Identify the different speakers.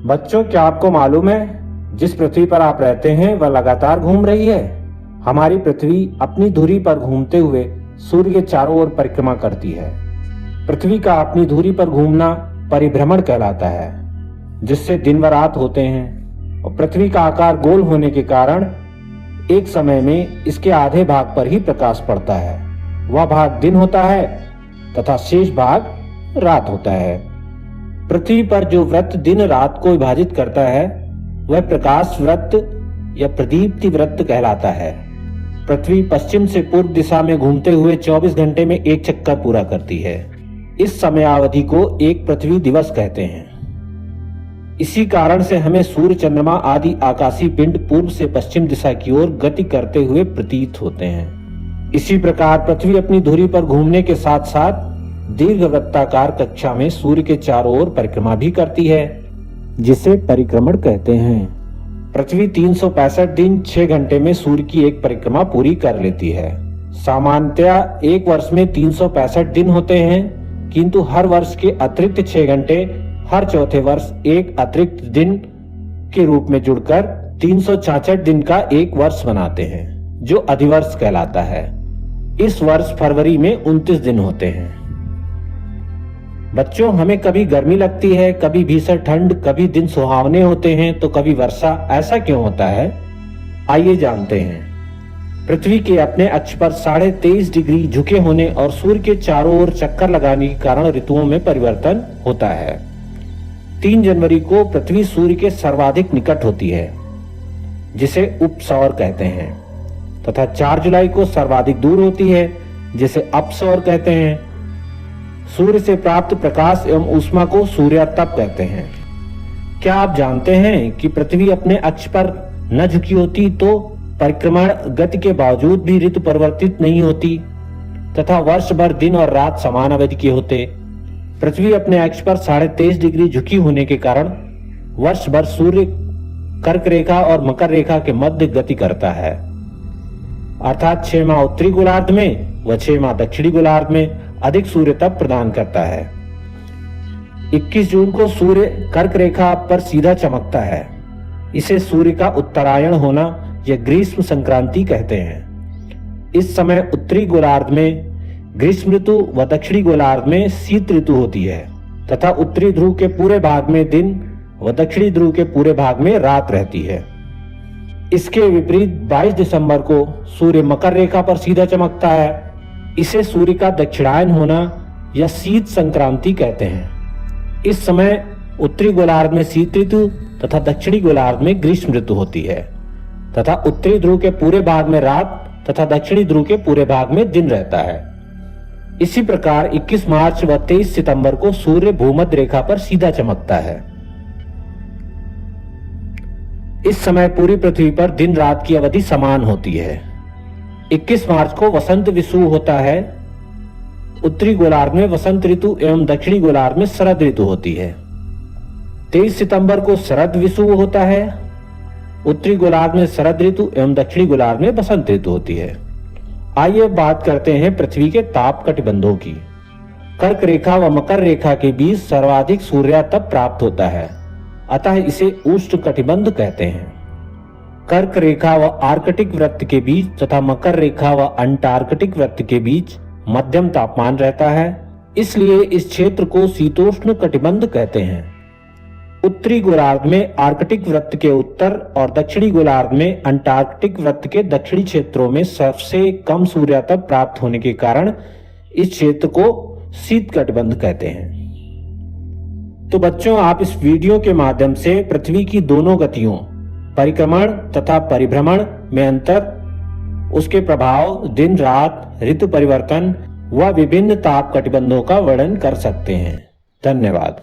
Speaker 1: बच्चों, क्या आपको मालूम है जिस पृथ्वी पर आप रहते हैं वह लगातार घूम रही है। हमारी पृथ्वी अपनी धुरी पर घूमते हुए सूर्य के चारों ओर परिक्रमा करती है। पृथ्वी का अपनी धुरी पर घूमना परिभ्रमण कहलाता है, जिससे दिन व रात होते हैं और पृथ्वी का आकार गोल होने के कारण एक समय में इसके आधे भाग पर ही प्रकाश पड़ता है। वह भाग दिन होता है तथा शेष भाग रात होता है। पृथ्वी पर जो वृत्त दिन रात को विभाजित करता है वह प्रकाश वृत्त या प्रदीप्ति वृत्त कहलाता है। पृथ्वी पश्चिम से पूर्व दिशा में घूमते हुए 24 घंटे में एक चक्कर पूरा करती है। इस समयावधि को एक पृथ्वी दिवस कहते हैं। इसी कारण से हमें सूर्य, चंद्रमा आदि आकाशीय पिंड पूर्व से पश्चिम दिशा की ओर गति करते हुए प्रतीत होते हैं। इसी प्रकार पृथ्वी अपनी धुरी पर घूमने के साथ साथ दीर्घवृत्ताकार कक्षा में सूर्य के चारों ओर परिक्रमा भी करती है, जिसे परिक्रमण कहते हैं। पृथ्वी 365 दिन 6 घंटे में सूर्य की एक परिक्रमा पूरी कर लेती है। सामान्यतया एक वर्ष में 365 दिन होते हैं, किंतु हर वर्ष के अतिरिक्त 6 घंटे हर चौथे वर्ष एक अतिरिक्त दिन के रूप में जुड़कर 366 दिन का एक वर्ष बनाते हैं, जो अधिवर्ष कहलाता है। इस वर्ष फरवरी में 29 दिन होते हैं। बच्चों, हमें कभी गर्मी लगती है, कभी भीषण ठंड, कभी दिन सुहावने होते हैं तो कभी वर्षा। ऐसा क्यों होता है? आइए जानते हैं। पृथ्वी के अपने अक्ष पर 23.5 डिग्री झुके होने और सूर्य के चारों ओर चक्कर लगाने के कारण ऋतुओं में परिवर्तन होता है। 3 जनवरी को पृथ्वी सूर्य के सर्वाधिक निकट होती है, जिसे उपसौर कहते हैं, तथा 4 जुलाई को सर्वाधिक दूर होती है, जिसे अपसौर कहते हैं। सूर्य से प्राप्त प्रकाश एवं ऊष्मा को सूर्यातप कहते हैं। क्या आप जानते हैं कि पृथ्वी अपने अक्ष पर न झुकी होती तो परिक्रमण गति के बावजूद भी ऋतु परिवर्तित नहीं होती तथा वर्ष भर दिन और रात समान अवधि के होते। पृथ्वी अपने अक्ष पर 23.5 डिग्री झुकी होने के कारण वर्ष भर सूर्य कर्क रेखा और मकर रेखा के मध्य गति करता है, अर्थात 6 माह उत्तरी गोलार्ध में व 6 माह दक्षिणी गोलार्ध में अधिक सूर्य तप प्रदान करता है। 21 जून को सूर्य कर्क रेखा पर सीधा चमकता है। इसे सूर्य का उत्तरायण होना या ग्रीष्म संक्रांति कहते हैं। इस समय उत्तरी गोलार्ध में ग्रीष्म ऋतु व दक्षिणी गोलार्ध में शीत ऋतु होती है तथा उत्तरी ध्रुव के पूरे भाग में दिन व दक्षिणी ध्रुव के पूरे भाग में रात रहती है। इसके विपरीत 22 दिसंबर को सूर्य मकर रेखा पर सीधा चमकता है। इसे सूर्य का दक्षिणायन होना या शीत संक्रांति कहते हैं। इस समय उत्तरी गोलार्ध में शीत ऋतु तथा दक्षिणी गोलार्ध में ग्रीष्म ऋतु होती है तथा उत्तरी ध्रुव के पूरे भाग में रात तथा दक्षिणी ध्रुव के पूरे भाग में दिन रहता है। इसी प्रकार 21 मार्च व 23 सितंबर को सूर्य भूमध्य रेखा पर सीधा चमकता है। इस समय पूरी पृथ्वी पर दिन रात की अवधि समान होती है। 21 मार्च को वसंत विषुव होता है। उत्तरी गोलार्ध में वसंत ऋतु एवं दक्षिणी गोलार्ध में शरद ऋतु होती है। 23 सितंबर को शरद विषुव होता है। उत्तरी गोलार्ध में शरद ऋतु एवं दक्षिणी गोलार्ध में वसंत ऋतु होती है। आइए बात करते हैं पृथ्वी के ताप कटिबंधों की। कर्क रेखा व मकर रेखा के बीच सर्वाधिक सूर्यातप प्राप्त होता है, अतः इसे उष्ण कटिबंध कहते हैं। कर्क रेखा व आर्कटिक वृत्त के बीच तथा मकर रेखा व अंटार्कटिक वृत्त के बीच मध्यम तापमान रहता है, इसलिए इस क्षेत्र को शीतोष्ण कटिबंध कहते हैं। उत्तरी गोलार्ध में आर्कटिक वृत्त के उत्तर और दक्षिणी गोलार्ध में अंटार्कटिक वृत्त के दक्षिणी क्षेत्रों में सबसे कम सूर्यातप प्राप्त होने के कारण इस क्षेत्र को शीत कटिबंध कहते हैं। तो बच्चों, आप इस वीडियो के माध्यम से पृथ्वी की दोनों गतियों परिक्रमण तथा परिभ्रमण में अंतर, उसके प्रभाव, दिन रात, ऋतु परिवर्तन व विभिन्न ताप कटिबंधों का वर्णन कर सकते हैं। धन्यवाद।